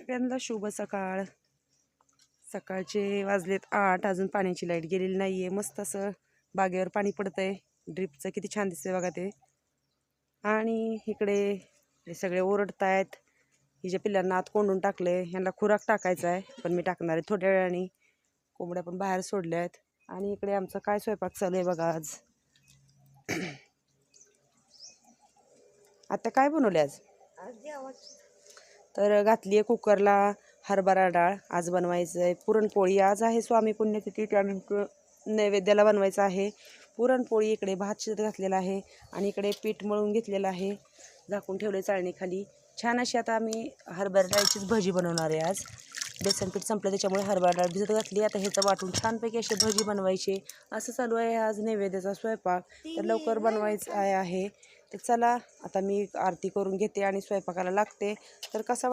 सगळ्यांना शुभ सकाळ. सकाळचे वाजलेत 8. अजून पाण्याची लाईट गेलेली नाहीये. मस्त असं बागेवर पाणी पडतंय. ड्रिपचं किती छान दिसतंय बघा ते. आणि इकडे हे सगळे ओरडतायत. हिच्या पिल्लांना आत कोंडून टाकले. ह्यांना खुराक टाकायचा आहे, पण मी टाकणार आहे थोड्या वेळाने. कोंबड्या पण बाहेर सोडल्या आहेत. आणि इकडे आमचा काय स्वयंपाक चालू आहे बघा आज. आता काय बनवले आज? तर घातली आहे कुकरला हरभरा डाळ. आज बनवायचं आहे पुरणपोळी. आज आहे स्वामी पुण्यतिथी, त्यानंतर नैवेद्याला बनवायचं आहे पुरणपोळी. इकडे भात शिजत घातलेला आहे आणि इकडे पीठ मळून घेतलेलं आहे, झाकून ठेवले चाळणीखाली. छान अशी आता आम्ही हरभरा डाळीचीच भजी बनवणार आहे आज. बेसन पीठ संपलं त्याच्यामुळे हरभरा डाळ भिजत घातली. आता ह्याचं वाटून छानपैकी अशी भजी बनवायची. असं चालू आहे आज नैवेद्याचा स्वयंपाक. तर लवकर बनवायचं आहे. तर चला आता मी आरती करून घेते आणि स्वयंपाकाला लागते. तर कसा